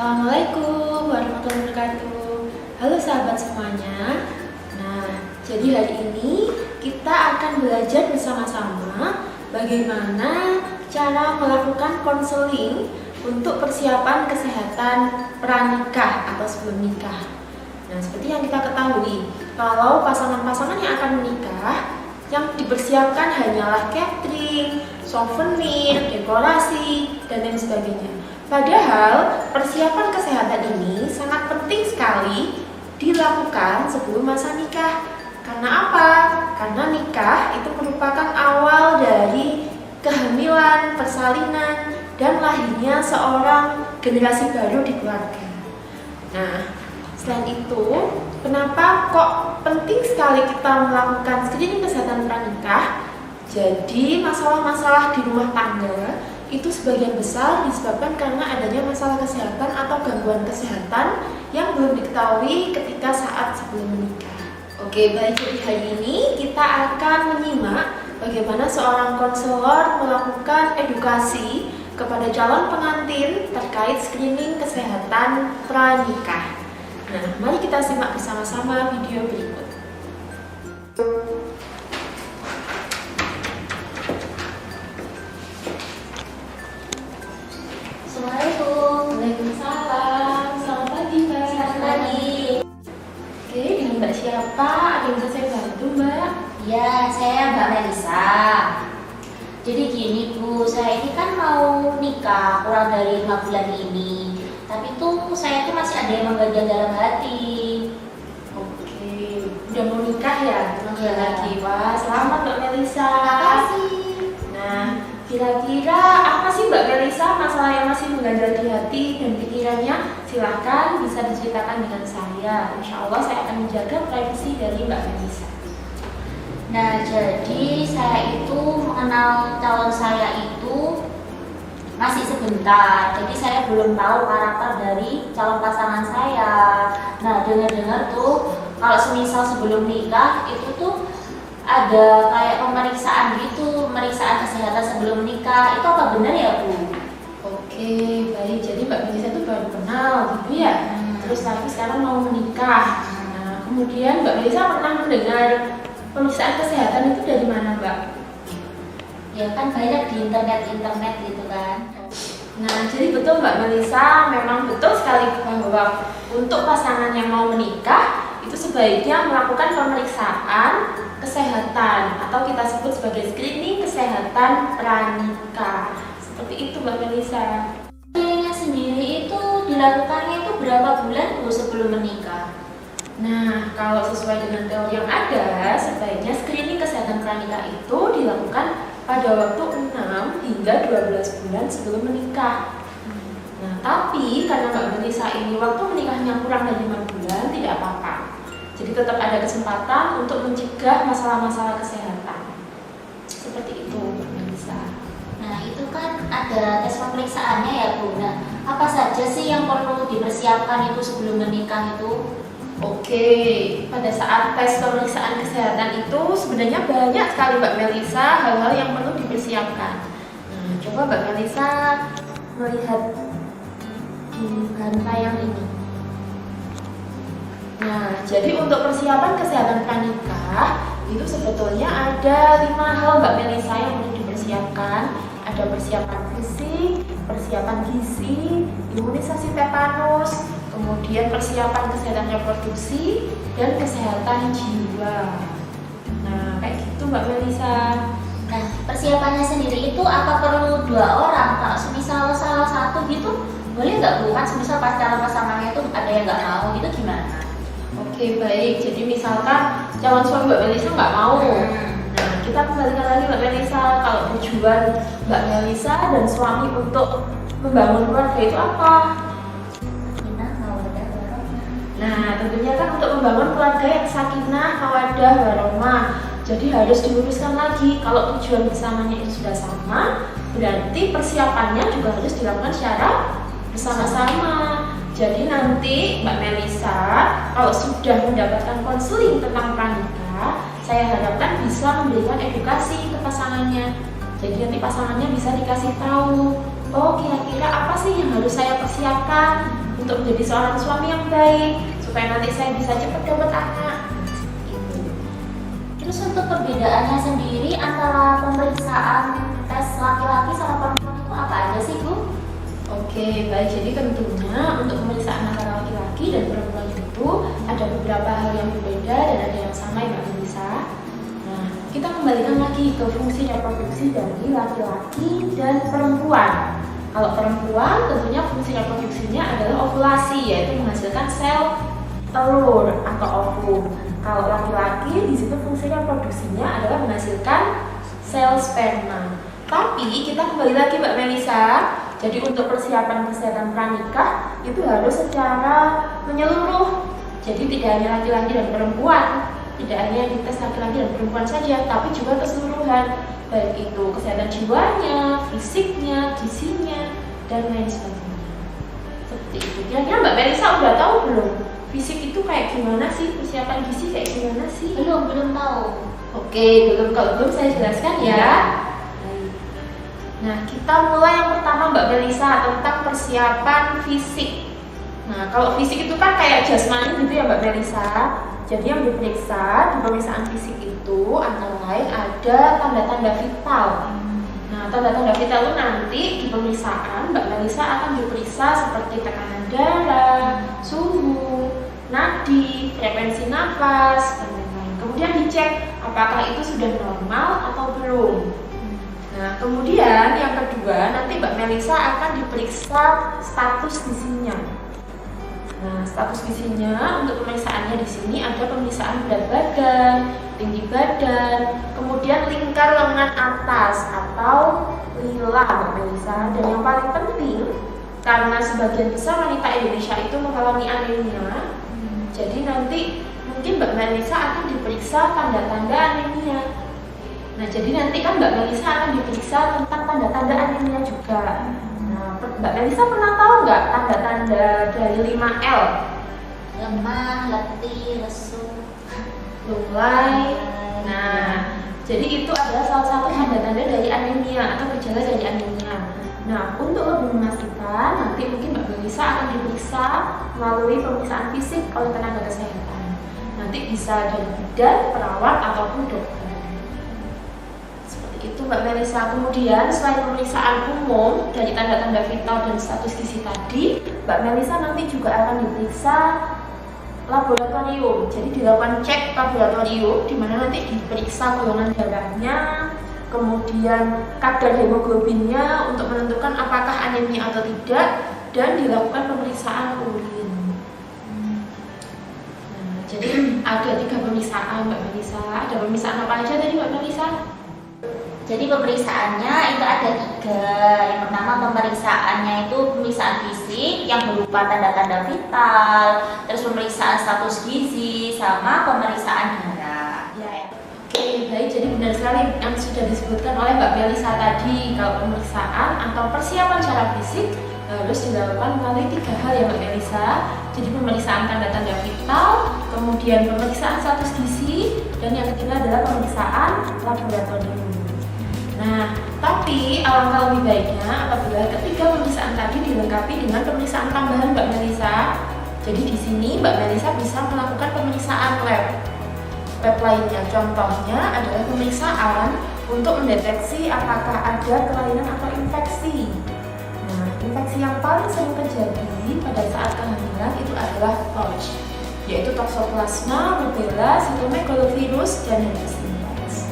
Assalamualaikum warahmatullahi wabarakatuh. Halo sahabat semuanya. Nah, jadi hari ini kita akan belajar bersama-sama bagaimana cara melakukan konseling untuk persiapan kesehatan pranikah atau sebelum nikah. Nah, seperti yang kita ketahui, kalau pasangan-pasangan yang akan menikah, yang dipersiapkan hanyalah catering, souvenir, dekorasi, dan lain sebagainya. Padahal persiapan kesehatan ini sangat penting sekali dilakukan sebelum masa nikah. Karena apa? Karena nikah itu merupakan awal dari kehamilan, persalinan, dan lahirnya seorang generasi baru di keluarga. Nah, selain itu, kenapa kok penting sekali kita melakukan screening kesehatan pranikah? Jadi masalah-masalah di rumah tangga itu sebagian besar disebabkan karena adanya masalah kesehatan atau gangguan kesehatan yang belum diketahui ketika saat sebelum menikah. Oke, baik, jadi hari ini kita akan menyimak bagaimana seorang konselor melakukan edukasi kepada calon pengantin terkait screening kesehatan pranikah. Nah, mari kita simak bersama-sama video berikut. Waalaikumsalam. Selamat pagi, Mbak. Selamat pagi. Oke, dengan Mbak siapa? Ada yang bisa saya bantu, Mbak? Ya, saya Mbak Melisa. Jadi gini Bu, saya ini kan mau nikah kurang dari 5 bulan ini. Tapi tuh saya tuh masih ada yang mengganjal dalam hati. Oke, udah mau nikah ya? Iya. Lagi. Wah, selamat Mbak Melisa. Makasih. Nah, kira-kira apa sih Mbak Melisa masalah yang masih mengganjal di hati dan pikirannya? Silahkan bisa diceritakan dengan saya. Insya Allah saya akan menjaga privasi dari Mbak Melisa. Nah, jadi saya itu mengenal calon saya itu masih sebentar. Jadi saya belum tahu karakter dari calon pasangan saya. Nah, dengar-dengar tuh kalau semisal sebelum nikah itu tuh ada kayak pemeriksaan gitu, pemeriksaan kesehatan sebelum nikah. Itu apa benar ya, Bu? Oke, baik. Jadi Mbak Melisa itu baru kenal gitu ya. Terus lagi sekarang mau menikah. Nah, kemudian Mbak Melisa pernah mendengar pemeriksaan kesehatan itu dari mana, Mbak? Ya kan banyak di internet gitu kan. Nah, jadi betul Mbak Melisa, memang betul sekali bahwa untuk pasangan yang mau menikah itu sebaiknya melakukan pemeriksaan kesehatan atau kita sebut sebagai screening kesehatan pranikah. Seperti itu Mbak Melisa. Screeningnya sendiri itu dilakukannya itu berapa bulan Bu sebelum menikah? Nah, kalau sesuai dengan teori yang ada, sebaiknya screening kesehatan pranikah itu dilakukan pada waktu 6 hingga 12 bulan sebelum menikah. Nah, tapi karena Mbak Melisa ini waktu menikahnya kurang dari 5 bulan, tidak apa-apa. Jadi tetap ada kesempatan untuk mencegah masalah-masalah kesehatan. Seperti itu Mbak Melisa. Nah, itu kan ada tes pemeriksaannya ya Bu. Nah, apa saja sih yang perlu dipersiapkan itu sebelum menikah itu? Oke, pada saat tes pemeriksaan kesehatan itu sebenarnya banyak sekali Mbak Melisa hal-hal yang perlu dipersiapkan. Nah, coba Mbak Melisa melihat bahan tayang ini. Nah, jadi untuk persiapan kesehatan pranikah itu sebetulnya ada 5 hal Mbak Melisa yang perlu dipersiapkan. Ada persiapan fisik, persiapan gizi, imunisasi tetanus, kemudian persiapan kesehatan reproduksi dan kesehatan jiwa. Nah, kayak gitu Mbak Melisa. Nah, persiapannya sendiri itu apa perlu 2 orang? Kalau semisal salah satu gitu, boleh nggak Bu? Kan semisal pas calon pasangannya itu ada yang nggak mau, itu gimana? Oke, baik. Jadi misalkan calon suami Mbak Melisa nggak mau. Nah, kita kembalikan lagi Mbak Melisa. Kalau tujuan Mbak Melisa dan suami untuk membangun keluarga itu apa? Nah, tentunya kan untuk membangun keluarga yang sakinah, mawaddah, warahmah. Jadi harus diluruskan lagi. Kalau tujuan bersamanya itu sudah sama, berarti persiapannya juga harus dilakukan secara bersama-sama. Jadi nanti Mbak Melisa, kalau sudah mendapatkan konseling tentang pranikah, saya harapkan bisa memberikan edukasi ke pasangannya. Jadi nanti pasangannya bisa dikasih tahu, oh kira-kira apa sih yang harus saya persiapkan untuk menjadi seorang suami yang baik, supaya nanti saya bisa cepat dapat anak. Gitu. Terus untuk perbedaannya sendiri antara pemeriksaan tes laki-laki sama perempuan itu apa aja sih, Bu? Oke, baik. Jadi tentunya untuk pemeriksaan antara laki-laki dan perempuan itu ada beberapa hal yang berbeda dan ada yang sama ya, Mbak Melisa. Nah, kita kembalikan lagi ke fungsi reproduksi dari laki-laki dan perempuan. Kalau perempuan tentunya fungsi reproduksinya adalah ovulasi, yaitu menghasilkan sel telur atau ovum. Kalau laki-laki di situ fungsi reproduksinya adalah menghasilkan sel sperma. Tapi kita kembali lagi Mbak Melisa, jadi untuk persiapan kesehatan pranikah itu harus secara menyeluruh. Jadi tidak hanya laki-laki dan perempuan, tidak hanya dites laki-laki dan perempuan saja, tapi juga keseluruhan, baik itu kesehatan jiwanya, fisiknya, gizinya, dan lain sebagainya. Seperti itu. Kira-kira Mbak Melisa udah tahu belum? Fisik itu kayak gimana sih? Persiapan gizi kayak gimana sih? Belum tahu. Oke, belum. Kalau belum saya jelaskan ya. Nah, kita mulai yang pertama Mbak Melisa tentang persiapan fisik. Nah, kalau fisik itu kan kayak jasmani gitu ya Mbak Melisa. Jadi yang diperiksa di pemeriksaan fisik itu antara lain ada tanda-tanda vital. Nah, tanda-tanda vital itu nanti di pemeriksaan Mbak Melisa akan diperiksa seperti tekanan darah, suhu, nadi, frekuensi nafas, dan lain-lain. Kemudian dicek apakah itu sudah normal atau belum. Nah, kemudian yang kedua nanti Mbak Melisa akan diperiksa status gizinya. Nah, status gizinya untuk pemeriksaannya di sini ada pemeriksaan berat badan, tinggi badan, kemudian lingkar lengan atas atau lila Mbak Melisa. Dan yang paling penting karena sebagian besar wanita Indonesia itu mengalami anemia, jadi nanti mungkin Mbak Melisa akan diperiksa tanda-tanda anemia. Nah, jadi nanti kan Mbak Melisa akan diperiksa tentang tanda-tanda anemia juga. Nah, Mbak Melisa pernah tahu nggak tanda-tanda dari 5L? Lemah, letih, lesu, Lunglai. Nah, jadi itu adalah salah satu tanda-tanda dari anemia atau gejala dari anemia. Nah, untuk lebih memastikan, nanti mungkin Mbak Melisa akan diperiksa melalui pemeriksaan fisik oleh tenaga kesehatan. Nanti bisa dari bidan, perawat, ataupun dokter. Itu Mbak Melisa. Kemudian selain pemeriksaan umum dari tanda-tanda vital dan status gizi tadi, Mbak Melisa nanti juga akan diperiksa laboratorium. Jadi dilakukan cek laboratorium di mana nanti diperiksa golongan darahnya, kemudian kadar hemoglobinnya untuk menentukan apakah anemia atau tidak, dan dilakukan pemeriksaan urin. Nah, jadi ada 3 pemeriksaan Mbak Melisa. Ada pemeriksaan apa aja tadi Mbak Melisa? Jadi pemeriksaannya itu ada 3. Yang pertama pemeriksaannya itu pemeriksaan fisik yang berupa tanda-tanda vital, terus pemeriksaan status gizi, sama pemeriksaan darah. Ya. Oke, baik. Jadi benar sekali yang sudah disebutkan oleh Mbak Melisa tadi. Kalau pemeriksaan atau persiapan secara fisik harus dilakukan melalui 3 hal ya Mbak Melisa. Jadi pemeriksaan tanda-tanda vital, kemudian pemeriksaan status gizi, dan yang ketiga adalah pemeriksaan laboratorium. Nah, tapi alangkah lebih baiknya apabila ketiga pemeriksaan tadi dilengkapi dengan pemeriksaan tambahan Mbak Melisa. Jadi di sini Mbak Melisa bisa melakukan pemeriksaan lab lainnya. Contohnya adalah pemeriksaan untuk mendeteksi apakah ada kelainan atau infeksi. Nah, infeksi yang paling sering terjadi pada saat kehamilan itu adalah TORCH, yaitu Toxoplasma, Rubella, Cytomegalovirus, dan Herpes simplex.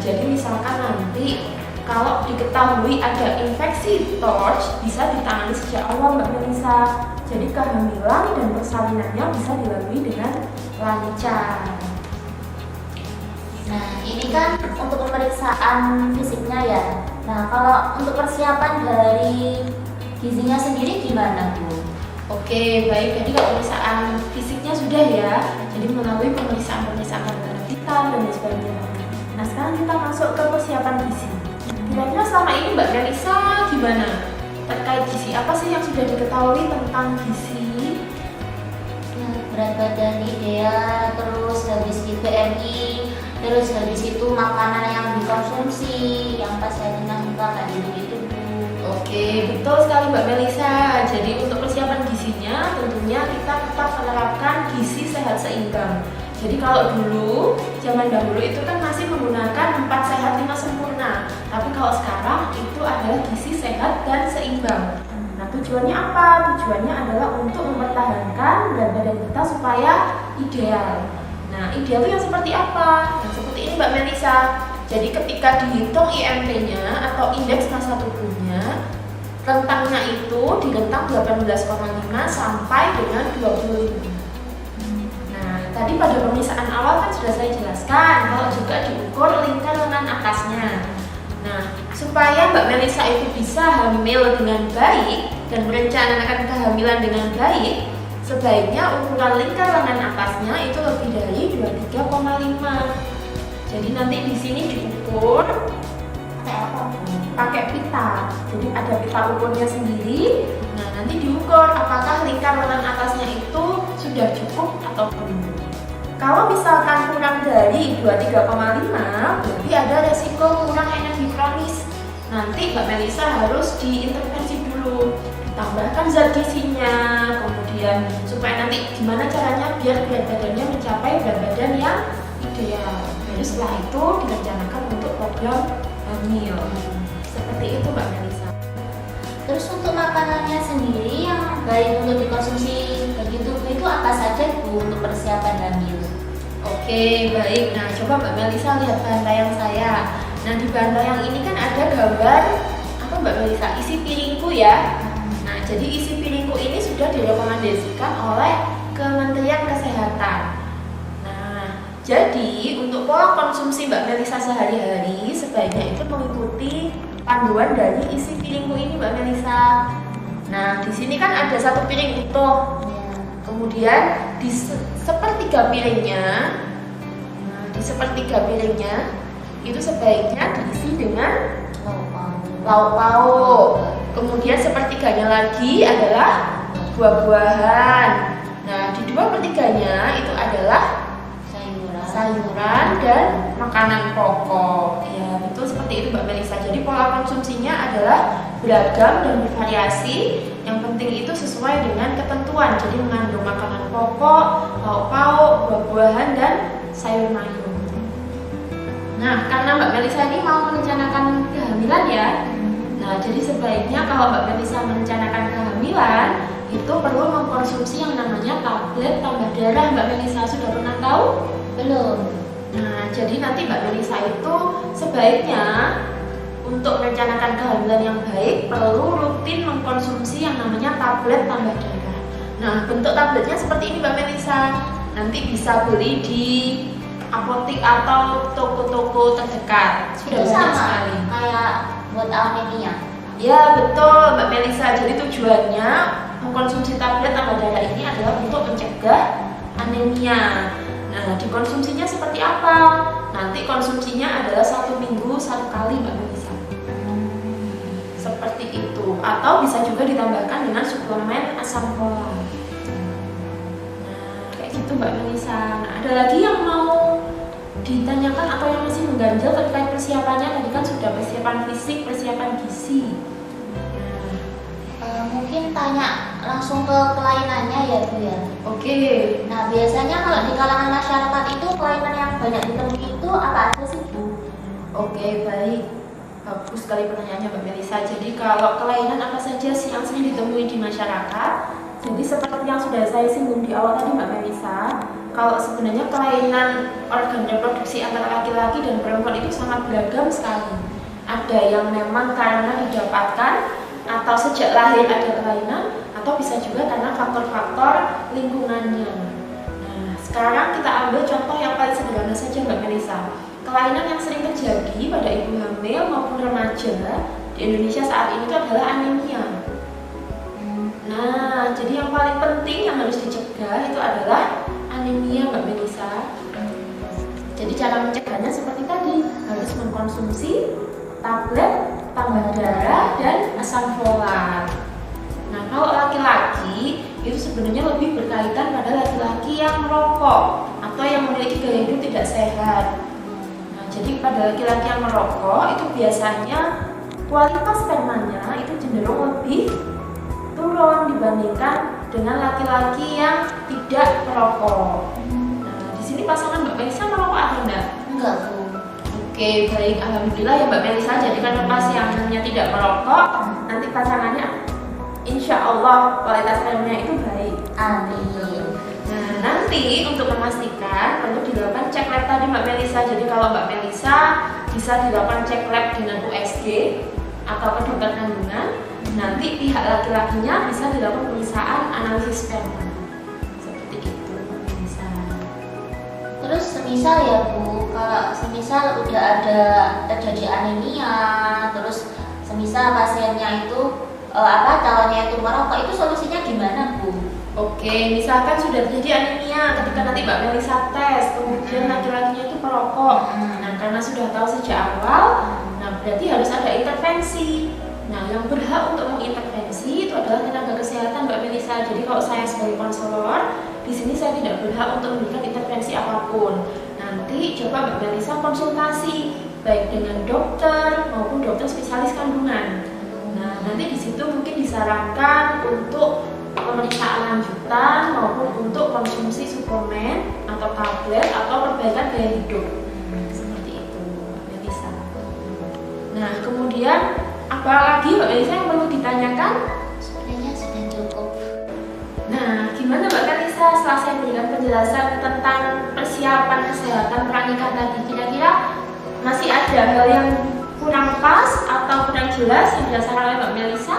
Jadi misalkan nanti kalau diketahui ada infeksi TORCH bisa ditangani sejak awal Mbak Melisa. Jadi kehamilan dan persalinannya bisa dilalui dengan lancar. Nah, ini kan untuk pemeriksaan fisiknya ya. Nah, kalau untuk persiapan dari gizinya sendiri gimana, Bu? Oke, baik. Jadi kalau pemeriksaan fisiknya sudah ya. Jadi melalui pemeriksaan-pemeriksaan tanda vital dan lain sebagainya. Nah, sekarang kita masuk ke persiapan gizi. Kira-kira selama ini Mbak Melisa gimana? Terkait gizi, apa sih yang sudah diketahui tentang gizi? Berat badan ideal, terus habis itu BMI, terus habis itu makanan yang dikonsumsi, yang pas hari nafkah kayak gitu-gitu. Oke, betul sekali Mbak Melisa. Jadi untuk persiapan gizi gizinya tentunya kita tetap menerapkan gizi sehat seimbang. Jadi kalau dulu, zaman dahulu itu kan masih menggunakan 4 sehat 5 sempurna. Tapi kalau sekarang itu adalah gizi sehat dan seimbang. Nah, tujuannya apa? Tujuannya adalah untuk mempertahankan berat badan kita supaya ideal. Nah, ideal itu yang seperti apa? Nah, seperti ini Mbak Melisa. Jadi ketika dihitung IMT-nya atau indeks massa tubuhnya, rentangnya itu di rentang 18,5 sampai dengan 25. Tadi pada pemisahan awal kan sudah saya jelaskan kalau juga diukur lingkar lengan atasnya. Nah, supaya Mbak Melisa itu bisa hamil dengan baik dan merencanakan kehamilan dengan baik, sebaiknya ukuran lingkar lengan atasnya itu lebih dari 23,5. Jadi nanti di sini diukur pakai pita. Jadi ada pita ukurnya sendiri. Nah, nanti diukur apakah lingkar lengan atasnya itu sudah cukup atau belum. Kalau misalkan kurang dari 23,5, berarti ada resiko kurang energi kronis. Nanti Mbak Melisa harus diintervensi dulu, ditambahkan zat gizinya, kemudian supaya nanti gimana caranya biar berat badannya mencapai berat badan yang ideal. Jadi setelah itu direncanakan untuk program hamil. Seperti itu Mbak Melisa. Terus untuk makanannya sendiri yang baik untuk dikonsumsi begitu itu apa saja Bu untuk persiapan hamil? Oke, baik. Nah, coba Mbak Melisa lihat bahan tayang saya. Nah, di bahan tayang ini kan ada gambar apa Mbak Melisa? Isi piringku ya. Nah, jadi isi piringku ini sudah direkomendasikan oleh Kementerian Kesehatan. Nah, jadi untuk pola konsumsi Mbak Melisa sehari-hari sebaiknya itu mengikuti panduan dari isi piringku ini Mbak Melisa. Nah, di sini kan ada satu piring utuh. Kemudian di sepertiga piringnya itu sebaiknya diisi dengan lauk pauk. Kemudian sepertiganya lagi adalah buah-buahan. Nah, di 2/3-nya itu adalah sayuran dan makanan pokok. Ya, betul seperti itu Mbak Melisa. Jadi pola konsumsinya adalah beragam dan bervariasi. Yang penting itu sesuai dengan ketentuan. Jadi mengandung makanan pokok, lauk pauk, buah-buahan dan sayur mayur. Nah, karena Mbak Melisa ini mau merencanakan kehamilan ya. Nah, jadi sebaiknya kalau Mbak Melisa merencanakan kehamilan itu perlu mengkonsumsi yang namanya tablet tambah darah. Mbak Melisa sudah pernah tahu? Belum. Nah, jadi nanti Mbak Melisa itu sebaiknya untuk merencanakan kehamilan yang baik perlu rutin mengkonsumsi yang namanya tablet tambah darah. Nah, bentuk tabletnya seperti ini Mbak Melisa. Nanti bisa beli di apotek atau toko-toko terdekat. Sudah Itu banyak sama sekali. kayak buat anemia. Ya, betul Mbak Melisa. Jadi tujuannya mengkonsumsi tablet tambah darah ini adalah untuk mencegah anemia. Nah, dikonsumsinya seperti apa? Nanti konsumsinya adalah 1 minggu 1 kali Mbak Melisa. Seperti itu. Atau bisa juga ditambahkan dengan suplemen asam folat. Nah, kayak gitu Mbak Melisa. Nah, ada lagi yang mau ditanyakan atau yang masih mengganjal terkait persiapannya? Tadi kan sudah persiapan fisik, persiapan gizi. Mungkin tanya langsung ke kelainannya ya Bu ya. Oke. Nah, biasanya kalau di kalangan masyarakat itu kelainan yang banyak ditemui itu apa aja sih Bu? Oke, baik. Bagus sekali pertanyaannya Mbak Melisa. Jadi kalau kelainan apa saja sih yang sering ditemui di masyarakat? Jadi seperti yang sudah saya singgung di awal tadi Mbak Melisa, kalau sebenarnya kelainan organ reproduksi antara laki-laki dan perempuan itu sangat beragam sekali. Ada yang memang karena didapatkan atau sejak lahir ada kelainan, atau bisa juga karena faktor-faktor lingkungannya. Nah, sekarang kita ambil contoh yang paling sederhana saja Mbak Melisa. Kelainan yang sering terjadi pada ibu hamil maupun remaja di Indonesia saat ini itu adalah anemia. Nah, jadi yang paling penting yang harus dicegah itu adalah anemia Mbak Melisa. Jadi cara mencegahnya seperti tadi, harus mengkonsumsi tablet tambah darah dan asam folat. Nah, kalau laki-laki itu sebenarnya lebih berkaitan pada laki-laki yang merokok atau yang memiliki gaya hidup tidak sehat. Nah, jadi pada laki-laki yang merokok itu biasanya kualitas spermanya itu cenderung lebih turun dibandingkan dengan laki-laki yang tidak merokok. Nah, di sini pasangan Mbak Melisa merokok atau enggak? Enggak, Bu. Oke, baik. Alhamdulillah ya Mbak Melisa. Jadi karena pasangannya tidak merokok, nanti pasangannya insya Allah kualitas remnya itu baik. Amin. Nah, nanti untuk memastikan perlu dilakukan cek lab tadi Mbak Melisa. Jadi kalau Mbak Melisa bisa dilakukan cek lab dengan USG atau ke dokter kandungan, nanti pihak laki-lakinya bisa dilakukan pemeriksaan analisis sperma. Seperti itu Mbak Melisa. Terus semisal ya Bu, kalau semisal udah ada terjadi anemia, terus semisal pasiennya itu calonnya itu merokok, itu solusinya gimana Bu? Oke, misalkan sudah terjadi anemia ketika nanti Mbak Melisa tes, kemudian laki-lakinya itu perokok. Nah, karena sudah tahu sejak awal, nah berarti harus ada intervensi. Nah, yang berhak untuk mengintervensi itu adalah tenaga kesehatan Mbak Melisa. Jadi kalau saya sebagai konselor, di sini saya tidak berhak untuk memberikan intervensi apapun. Nanti coba Mbak Melisa konsultasi baik dengan dokter maupun dokter spesialis kandungan. Nah, nanti di situ mungkin disarankan untuk pemeriksaan lanjutan maupun untuk konsumsi suplemen atau tablet atau perbaikan gaya hidup. Seperti itu, Mbak Melisa. Nah, kemudian apa lagi Mbak Melisa yang perlu ditanyakan? Sebenarnya sudah cukup. Nah, gimana Mbak Melisa setelah saya memberikan penjelasan tentang persiapan kesehatan pranikah tadi, kira-kira masih ada hal yang kurang pas atau kurang jelas yang dirasakan oleh Mbak Melisa?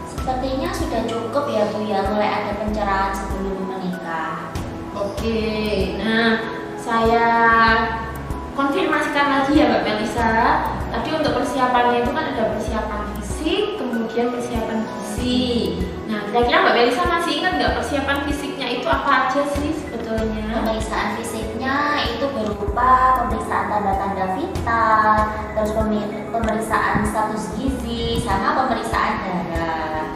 Sepertinya sudah cukup ya Bu ya, mulai ada pencerahan sebelum menikah. Oke, nah saya konfirmasikan lagi ya Mbak Melisa. Tadi untuk persiapannya itu kan ada persiapan fisik, kemudian persiapan gizi. Nah, kira-kira Mbak Melisa masih ingat nggak persiapan fisiknya itu apa aja sih sebetulnya? Pemeriksaan fisiknya itu berupa pemeriksaan tanda-tanda vital, terus pemeriksaan status gizi, sama pemeriksaan darah.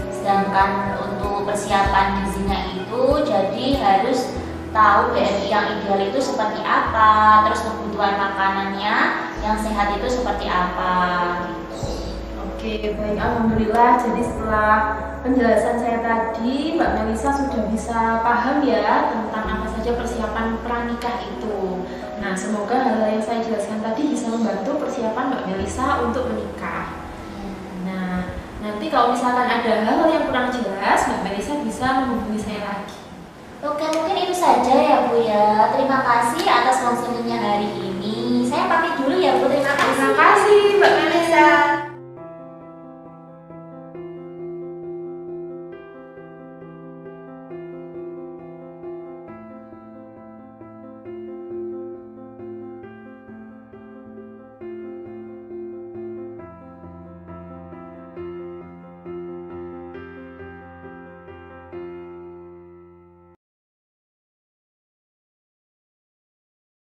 Sedangkan untuk persiapan gizinya itu jadi harus tahu BMI yang ideal itu seperti apa, terus kebutuhan makanannya yang sehat itu seperti apa gitu. Oke, baik. Alhamdulillah. Jadi setelah penjelasan saya tadi, Mbak Melisa sudah bisa paham ya tentang apa saja persiapan pranikah itu. Nah, semoga hal yang saya jelaskan tadi bisa membantu persiapan Mbak Melisa untuk menikah. Nah, nanti kalau misalkan ada hal yang kurang jelas, Mbak Melisa bisa menghubungi saya lagi. Oke, mungkin itu saja ya Bu ya. Terima kasih atas konselingnya hari ini. Saya pamit dulu ya Bu. Terima kasih. Terima kasih Mbak Melisa.